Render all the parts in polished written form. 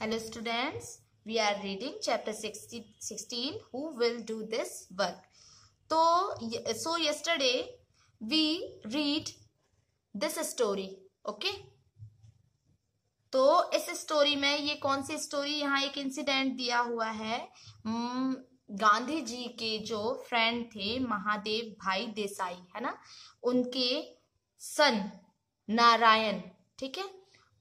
Hello students, we are reading chapter 16. Who will do this work? So yesterday we read this story. Okay? तो इस story में ये कौन सी story, यहाँ एक इंसिडेंट दिया हुआ है। गांधी जी के जो फ्रेंड थे महादेव भाई देसाई, है ना, उनके सन नारायण, ठीक है,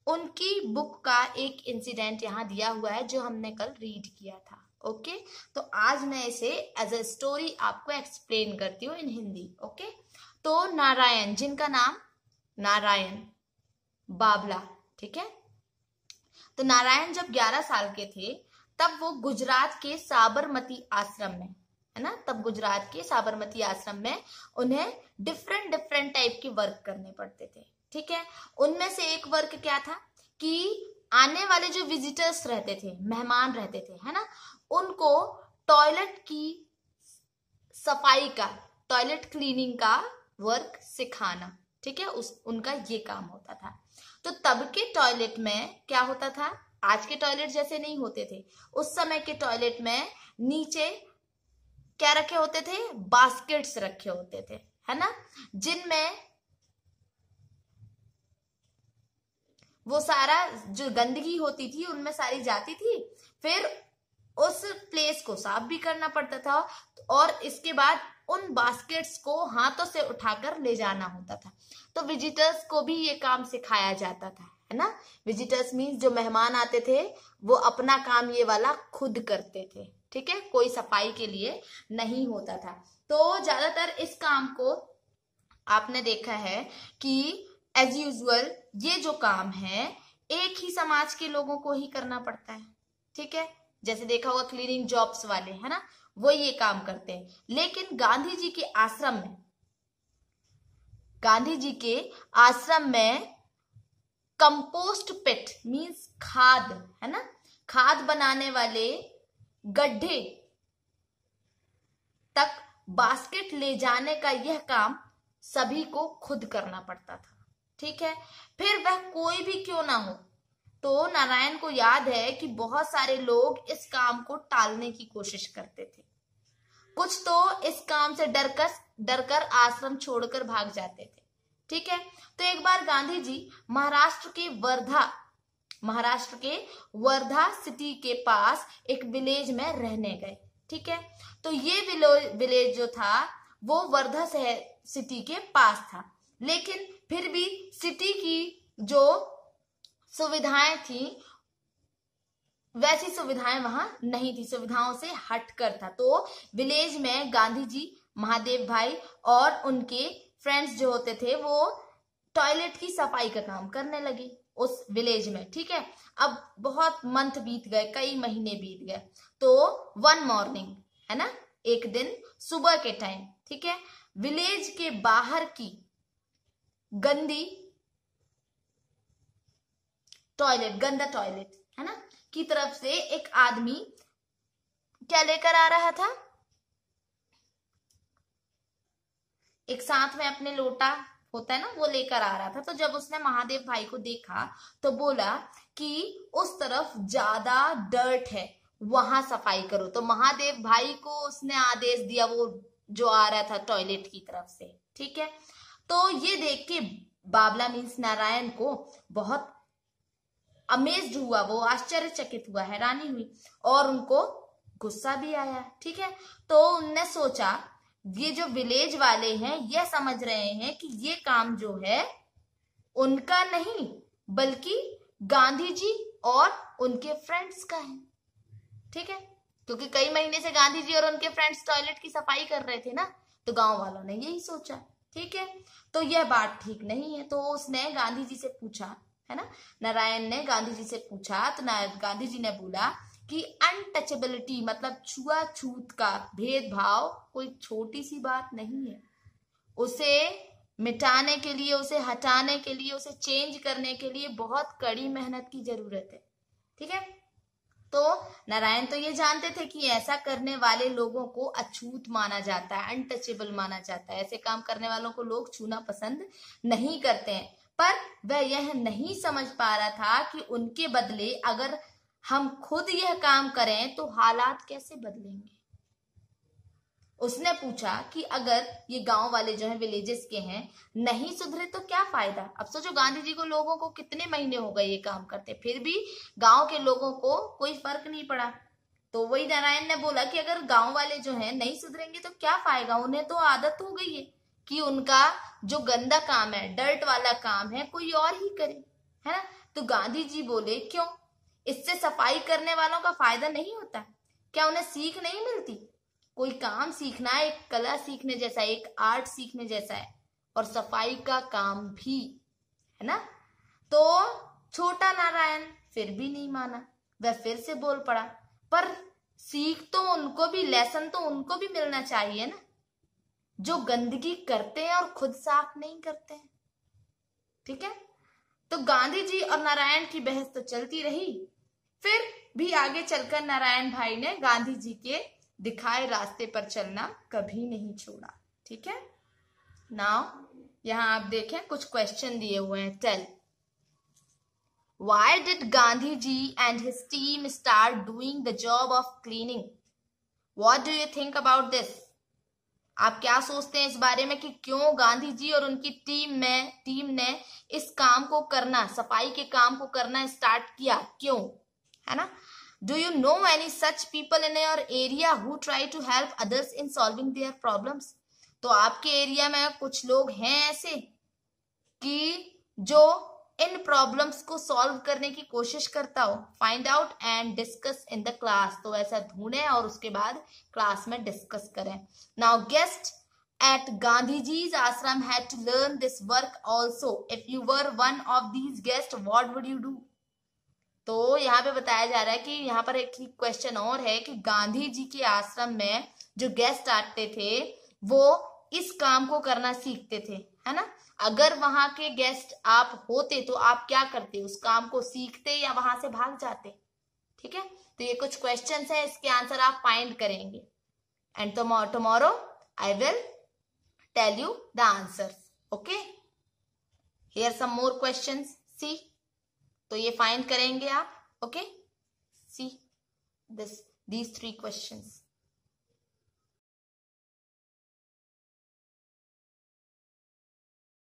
उनकी बुक का एक इंसिडेंट यहाँ दिया हुआ है जो हमने कल रीड किया था। ओके, तो आज मैं इसे एज अ स्टोरी आपको एक्सप्लेन करती हूँ इन हिंदी। ओके, तो नारायण, जिनका नाम नारायण बाबला, ठीक है, तो नारायण जब 11 साल के थे तब वो गुजरात के साबरमती आश्रम में, है ना, तब गुजरात के साबरमती आश्रम में उन्हें डिफरेंट टाइप के वर्क करने पड़ते थे। ठीक है, उनमें से एक वर्क क्या था कि आने वाले जो विजिटर्स रहते थे, मेहमान रहते थे, है ना, उनको टॉयलेट की सफाई का, टॉयलेट क्लीनिंग का वर्क सिखाना। ठीक है, उनका ये काम होता था। तो तब के टॉयलेट में क्या होता था, आज के टॉयलेट जैसे नहीं होते थे। उस समय के टॉयलेट में नीचे क्या रखे होते थे, बास्केट्स रखे होते थे, है ना, जिनमें वो सारा जो गंदगी होती थी उनमें सारी जाती थी। फिर उस प्लेस को साफ भी करना पड़ता था और इसके बाद उन बास्केट्स को हाथों से उठाकर ले जाना होता था। तो विजिटर्स को भी ये काम सिखाया जाता था, है ना। विजिटर्स मीन्स जो मेहमान आते थे वो अपना काम ये वाला खुद करते थे। ठीक है, कोई सफाई के लिए नहीं होता था। तो ज्यादातर इस काम को आपने देखा है कि एज यूजुअल ये जो काम है एक ही समाज के लोगों को ही करना पड़ता है। ठीक है, जैसे देखा होगा क्लीनिंग जॉब्स वाले, है ना, वो ये काम करते हैं। लेकिन गांधी जी के आश्रम में, गांधी जी के आश्रम में कंपोस्ट पिट मींस खाद, है ना, खाद बनाने वाले गड्ढे तक बास्केट ले जाने का यह काम सभी को खुद करना पड़ता था। ठीक है, फिर वह कोई भी क्यों ना हो, तो नारायण को याद है कि बहुत सारे लोग इस काम को टालने की कोशिश करते थे। कुछ तो इस काम से डरकर आश्रम छोड़कर भाग जाते थे। ठीक है, तो एक बार गांधी जी महाराष्ट्र के वर्धा सिटी के पास एक विलेज में रहने गए। ठीक है, तो ये विलेज जो था वो वर्धा सिटी के पास था, लेकिन फिर भी सिटी की जो सुविधाएं थी वैसी सुविधाएं वहां नहीं थी, सुविधाओं से हटकर था। तो विलेज में गांधी जी, महादेव भाई और उनके फ्रेंड्स जो होते थे वो टॉयलेट की सफाई का काम करने लगे उस विलेज में। ठीक है, अब बहुत मंथ बीत गए, कई महीने बीत गए। तो वन मॉर्निंग, है ना, एक दिन सुबह के टाइम, ठीक है, विलेज के बाहर की गंदा टॉयलेट, है ना, की तरफ से एक आदमी क्या लेकर आ रहा था, एक साथ में अपने लोटा होता है ना, वो लेकर आ रहा था। तो जब उसने महादेव भाई को देखा तो बोला कि उस तरफ ज्यादा डर्ट है, वहां सफाई करो। तो महादेव भाई को उसने आदेश दिया, वो जो आ रहा था टॉयलेट की तरफ से। ठीक है, तो ये देख के बाबला मीन्स नारायण को बहुत अमेज्ड हुआ, वो आश्चर्यचकित हुआ, हैरानी हुई और उनको गुस्सा भी आया। ठीक है, तो उनने सोचा ये जो विलेज वाले हैं ये समझ रहे हैं कि ये काम जो है उनका नहीं बल्कि गांधी जी और उनके फ्रेंड्स का है। ठीक है, क्योंकि कई महीने से गांधी जी और उनके फ्रेंड्स टॉयलेट की सफाई कर रहे थे ना, तो गांव वालों ने यही सोचा। ठीक है, तो यह बात ठीक नहीं है। तो उसने गांधी जी से पूछा, है ना, नारायण ने गांधी जी से पूछा, तो गांधी जी ने बोला कि अनटचेबिलिटी मतलब छुआछूत का भेदभाव कोई छोटी सी बात नहीं है। उसे मिटाने के लिए, उसे हटाने के लिए, उसे चेंज करने के लिए बहुत कड़ी मेहनत की जरूरत है। ठीक है, तो नारायण तो ये जानते थे कि ऐसा करने वाले लोगों को अछूत माना जाता है, अनटचेबल माना जाता है, ऐसे काम करने वालों को लोग छूना पसंद नहीं करते हैं। पर वह यह नहीं समझ पा रहा था कि उनके बदले अगर हम खुद यह काम करें तो हालात कैसे बदलेंगे। उसने पूछा कि अगर ये गांव वाले जो है विलेजेस के हैं नहीं सुधरे तो क्या फायदा। अब सोचो गांधी जी को लोगों को कितने महीने हो गए ये काम करते, फिर भी गांव के लोगों को कोई फर्क नहीं पड़ा। तो वही नारायण ने बोला कि अगर गांव वाले जो हैं नहीं सुधरेंगे तो क्या फायदा, उन्हें तो आदत हो गई है कि उनका जो गंदा काम है, डर्ट वाला काम है, कोई और ही करे, है ना। तो गांधी जी बोले क्यों, इससे सफाई करने वालों का फायदा नहीं होता, क्या उन्हें सीख नहीं मिलती। कोई काम सीखना एक कला सीखने जैसा है, एक आर्ट सीखने जैसा है, और सफाई का काम भी, है ना। तो छोटा नारायण फिर भी नहीं माना, वह फिर से बोल पड़ा, पर सीख तो उनको भी, लेसन तो उनको भी मिलना चाहिए ना, जो गंदगी करते हैं और खुद साफ नहीं करते हैं। ठीक है, तो गांधी जी और नारायण की बहस तो चलती रही। फिर भी आगे चलकर नारायण भाई ने गांधी जी के दिखाए रास्ते पर चलना कभी नहीं छोड़ा। ठीक है, नाउ यहां आप देखें कुछ क्वेश्चन दिए हुए हैं। Tell, why did Gandhi ji and his team start doing the job of cleaning? What do you think about this? आप क्या सोचते हैं इस बारे में कि क्यों गांधी जी और उनकी टीम ने इस काम को करना, सफाई के काम को करना स्टार्ट किया, क्यों, है ना। Do you know any such people in your area who try to help others in solving their problems? तो आपके एरिया में कुछ लोग हैं ऐसे कि जो इन प्रॉब्लम्स को सॉल्व करने की कोशिश करता हो। Find out and discuss in the class, तो ऐसा ढूंढें और उसके बाद क्लास में डिस्कस करें। Now guest at Gandhiji's ashram had to learn this work also. If you were one of these guests, what would you do? तो यहाँ पे बताया जा रहा है कि यहाँ पर एक क्वेश्चन और है कि गांधी जी के आश्रम में जो गेस्ट आते थे वो इस काम को करना सीखते थे, है ना। अगर वहां के गेस्ट आप होते तो आप क्या करते, उस काम को सीखते या वहां से भाग जाते। ठीक है, तो ये कुछ क्वेश्चंस है, इसके आंसर आप फाइंड करेंगे and tomorrow I will tell you the answers. Okay, here some more questions. See, तो ये फाइंड करेंगे आप। Okay, see these 3 questions.